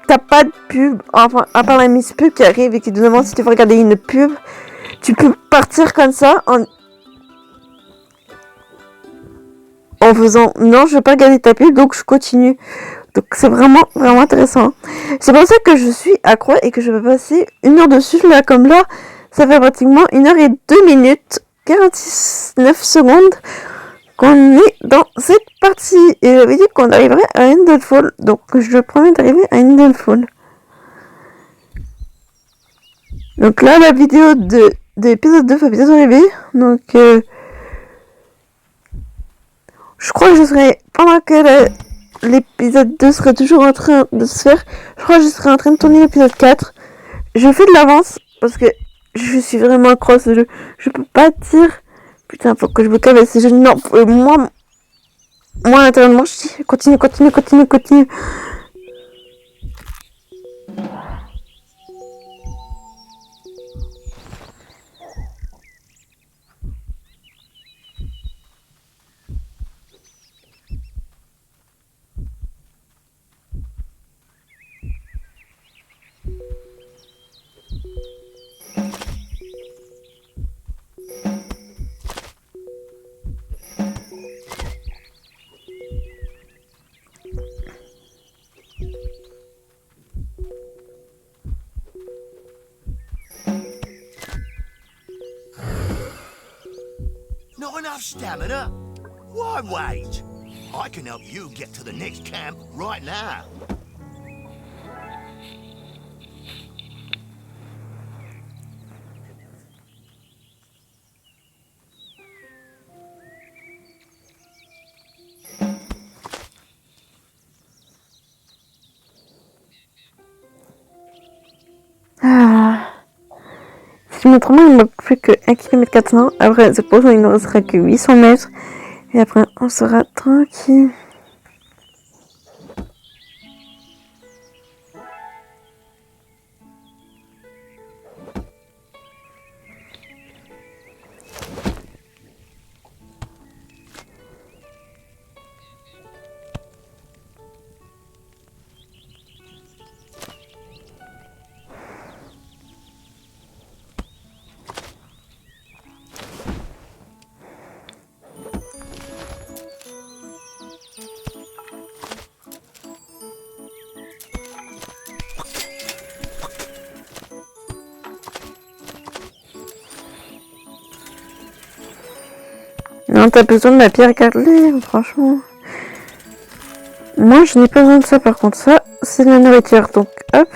t'as pas de pub, enfin, à part la Miss Pub qui arrive et qui te demande si tu veux regarder une pub. Tu peux partir comme ça en faisant non, je veux pas regarder ta pub, donc je continue. Donc c'est vraiment intéressant. C'est pour ça que je suis accro et que je vais passer 1 heure dessus. Là, comme là, ça fait pratiquement 1h02 49 secondes qu'on est dans cette partie. Et j'avais dit qu'on arriverait à Endelfall. Donc je promets d'arriver à Endelfall. Donc là, la vidéo de l'épisode 2 va bientôt arriver. Donc je crois que je serai, pendant que l'épisode 2 serait toujours en train de se faire, je crois que je serai en train de tourner l'épisode 4. Je fais de l'avance parce que je suis vraiment accro à ce jeu. Je peux pas dire, putain, faut que je me calme avec ces jeux. Non, moi, naturellement, je dis, continue. Not enough stamina? Why wait? I can help you get to the next camp right now. Si je me trompe, il ne manque plus que 1 km 400. Après, je suppose qu'il ne restera que 800 mètres. Et après, on sera tranquille. Non, t'as besoin de la pierre carrelée, franchement. Moi, je n'ai pas besoin de ça, par contre. Ça, c'est de la nourriture. Donc, hop.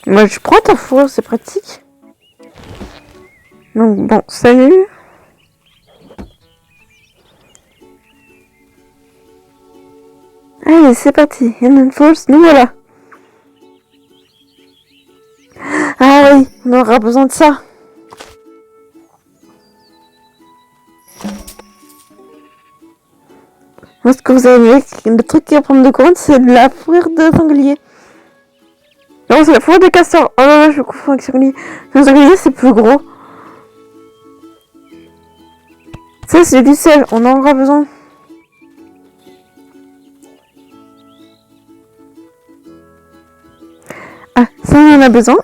Moi, je prends ta fourrure, c'est pratique. Donc, bon, salut. Allez, c'est parti. Hidden Falls, nous voilà. Ah oui, on aura besoin de ça. Moi, ce que vous avez vu, le truc qui va prendre de compte, c'est la fourrure de sanglier. Non, c'est la fourrure de castor. Oh là là, je me confonds avec sanglier. Le sanglier, c'est plus gros. Ça, c'est du sel. On en aura besoin. Ah, ça, on en a besoin.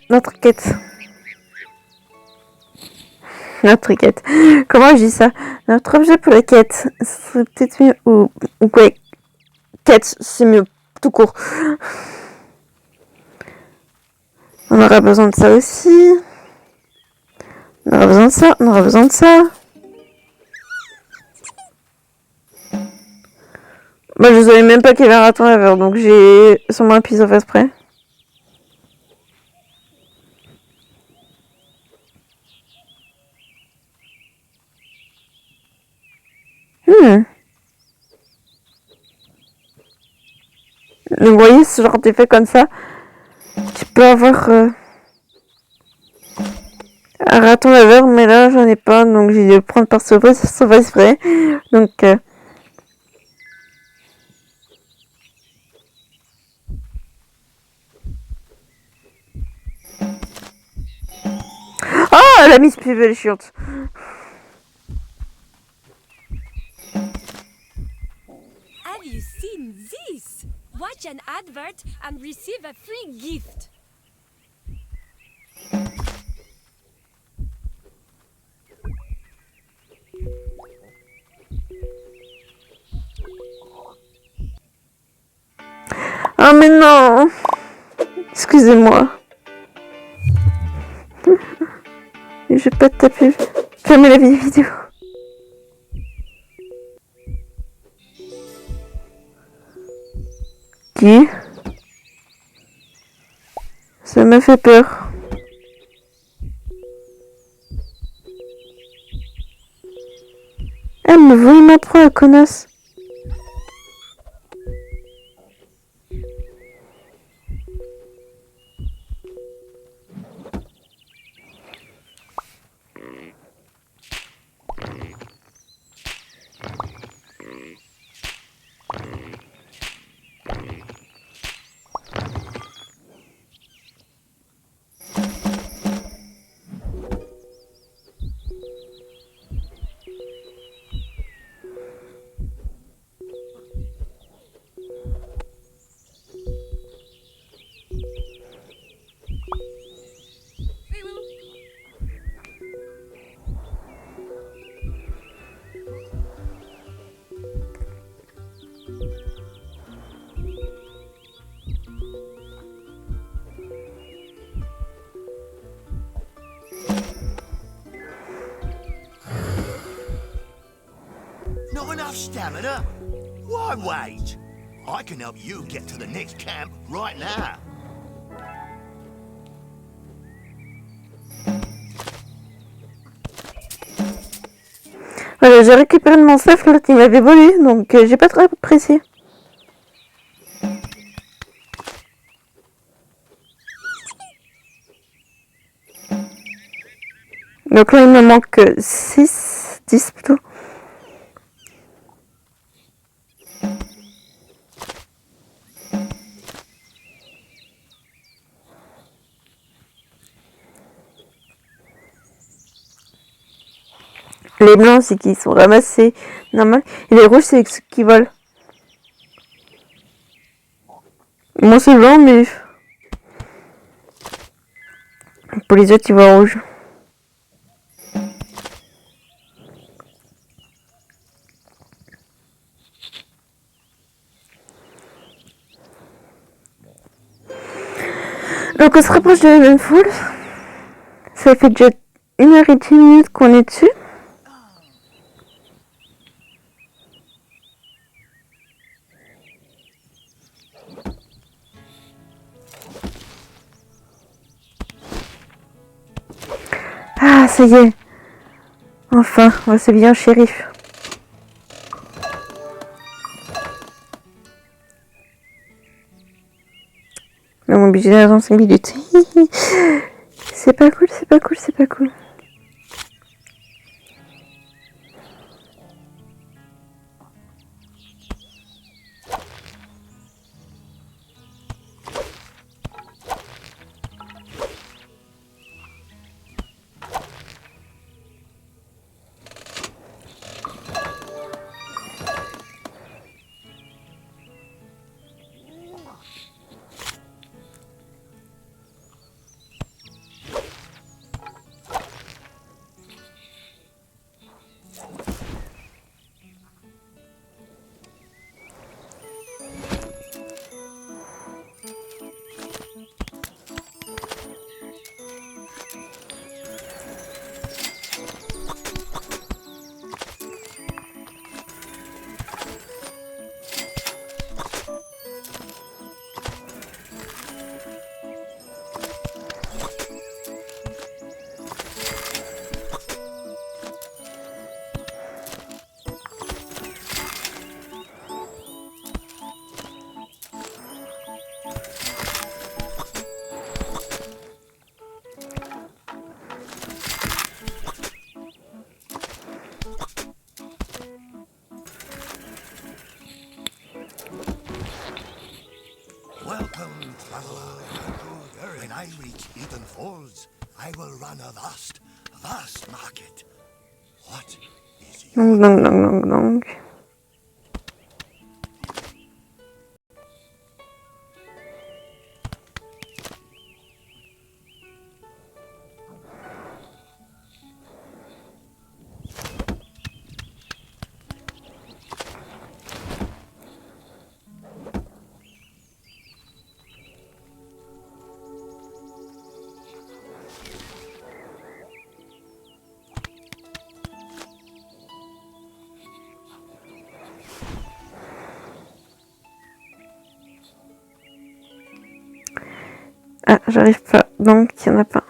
notre quête. Notre quête. Comment je dis ça? Notre objet pour la quête. Ce serait peut-être mieux. Ou quoi? Quête, c'est mieux. Tout court. On aura besoin de ça aussi. On aura besoin de ça. On aura besoin de ça. Bah, je savais même pas qu'il y avait un raton laveur, donc j'ai sûrement un piece of face près. Vous voyez ce genre d'effet comme ça? Tu peux avoir un raton laveur, mais là j'en ai pas, donc j'ai dû le prendre par surface spray. Donc oh, la Miss Pub, elle est chiante. Have you seen this? Watch an advert and receive a free gift. Oh mais non. Excusez-moi. Je vais pas te taper. Fermez la vidéo. Qui? Ça m'a fait peur. Elle me vole ma proie, la connasse. Not enough stamina? Why wait? I can help you get to the next camp right now. Voilà, j'ai récupéré de mon safe là qui m'avait volé, donc j'ai pas très apprécié. Donc là il me manque 10 plutôt. Les blancs, c'est qu'ils sont ramassés normal. Et les rouges, c'est ceux qui volent. Moi, c'est blanc, mais pour les autres, ils voient rouge. Donc, on se rapproche de la même foule. Ça fait déjà 1h10 qu'on est dessus. Ah, ça y est. Enfin, on va s'habiller en shérif. Là, mon budget dans 5 minutes. C'est pas cool, c'est pas cool, c'est pas cool. When I reach Eden Falls, I will run a vast market. What is your... Donc. Ah, j'arrive pas. Donc, il n'y en a pas.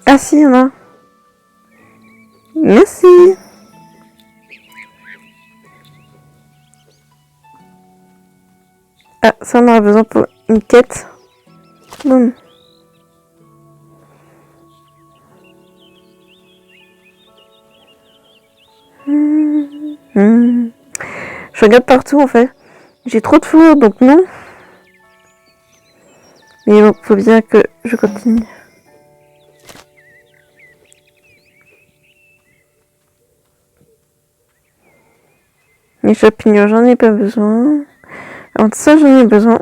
Ah si, il y en a. Merci. Ah, ça on aura besoin pour une quête. Boum. Je regarde partout en fait. J'ai trop de four donc non. Mais bon, faut bien que je continue. Les champignons, j'en ai pas besoin. Alors ça, j'en ai besoin.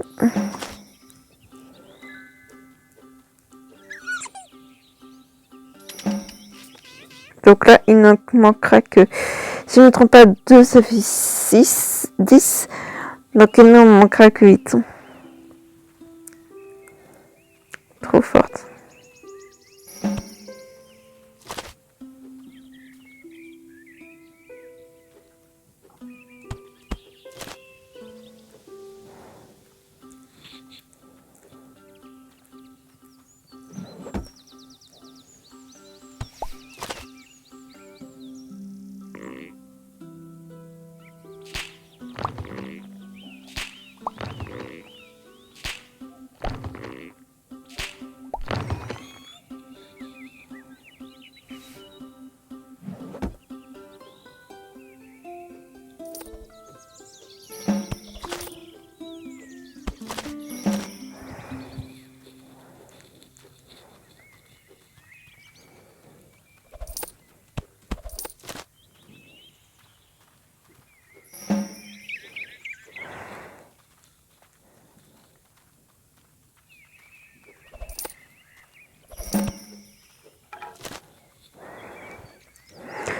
Donc là, il ne manquera que... Si je ne me trompe pas, 2, ça fait 6, 10. Donc il ne manquera que 8. Trop forte.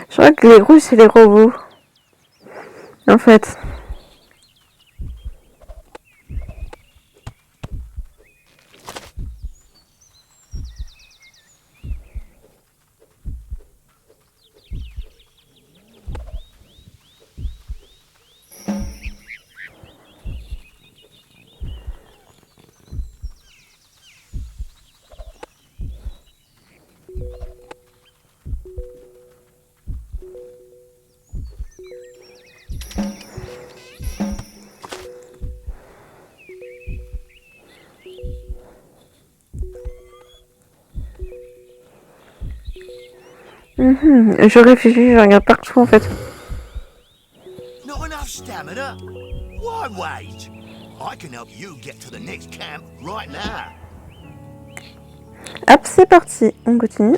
Je crois que les rouges, c'est les robots. En fait. Je réfléchis, je regarde partout en fait. Not enough stamina? Why wait? I can help you get to the next camp right now. Hop, c'est parti. On continue.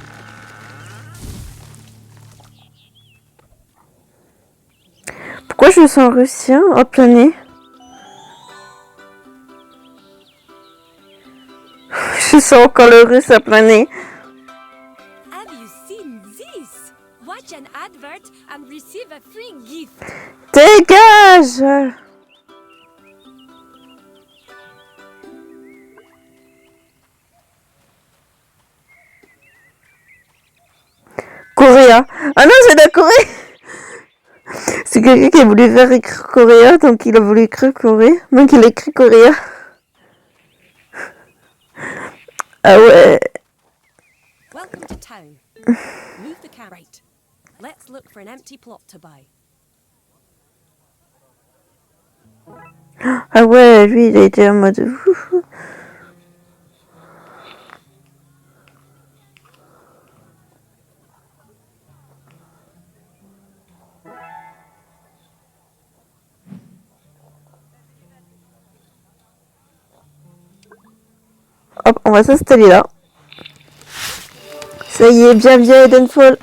Pourquoi je sens russien en plané? Je sens encore le russe à planer. Have you seen this? Watch an advert and receive a free gift. Dégage! Coréa. Ah non, c'est la Corée! C'est quelqu'un qui a voulu faire écrire Coréa, donc il a voulu écrire Corée. Donc il a écrit Coréa. Ah ouais. Welcome to town. Move the car right. Let's look for an empty plot to buy. Ah ouais, lui il a été en mode... hop, on va s'installer là. Ça y est, bienvenue à Edenfall.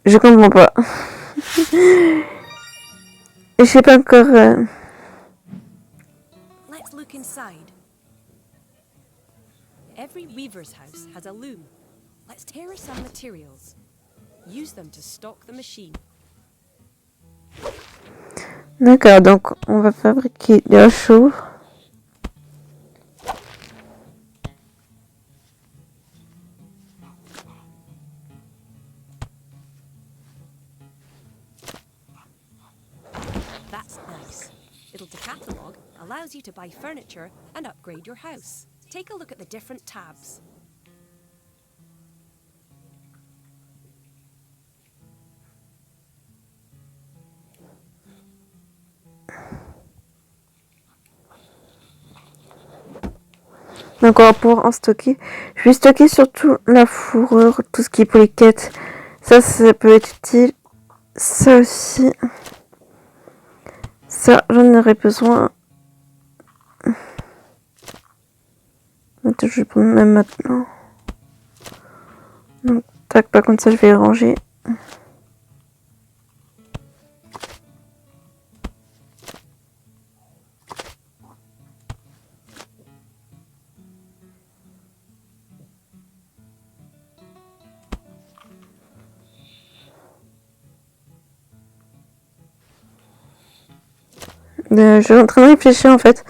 Je comprends pas. Je sais pas encore. Let's look inside. Every weaver's house has a loom. Let's tear some materials. Use them to stock the machine. D'accord, donc on va fabriquer de la chaux. That's nice. It'll Decathlog allows you to buy furniture and upgrade your house. Take a look at the different tabs. Donc on va pouvoir en stocker. Je vais stocker surtout la fourrure, tout ce qui est pour les quêtes. Ça peut être utile. Ça aussi. Ça, j'en aurais besoin. Attends, je vais prendre même maintenant. Donc, tac, pas comme ça, je vais les ranger. Je suis en train de réfléchir en fait.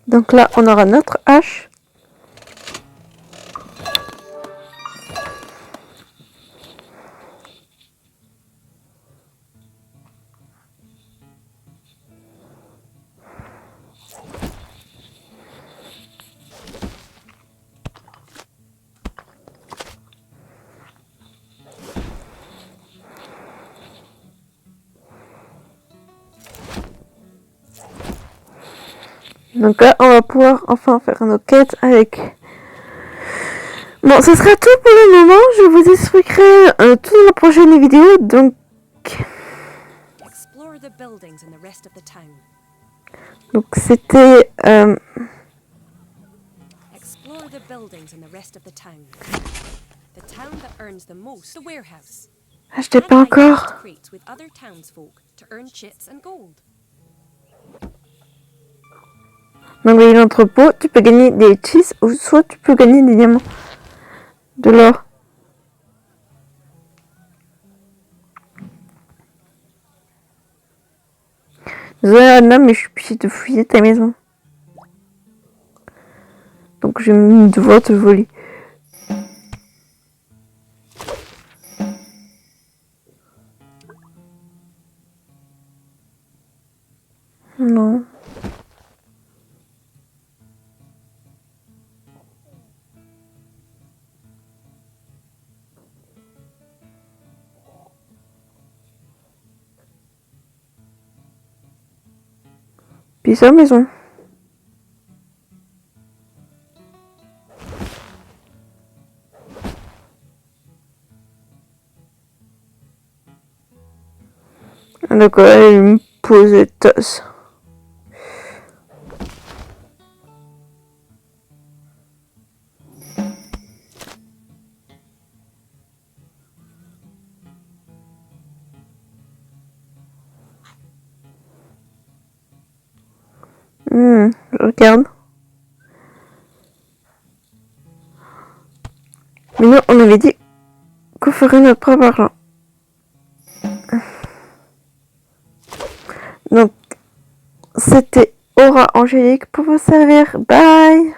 Donc là, on aura notre hache. Donc là, on va pouvoir enfin faire nos quêtes avec... Bon, ce sera tout pour le moment. Je vous expliquerai tout dans la prochaine vidéo. Donc, Explore the buildings in the rest of the town. C'était... Explore the buildings in the rest of the town. The town that earns the most, the warehouse. Je t'ai pas Add items encore. to crates with other townsfolk to earn chips and gold. Donc, l'entrepôt, tu peux gagner des cheese ou soit tu peux gagner des diamants. De l'or. Désolé Anna, mais je suis obligée de fouiller ta maison. Donc je vais devoir te voler. Non. Puis sa maison. D'accord, elle me pose tasse. Je regarde. Mais non, on avait dit qu'on ferait notre propre argent. Donc, c'était Aura Angélique pour vous servir. Bye!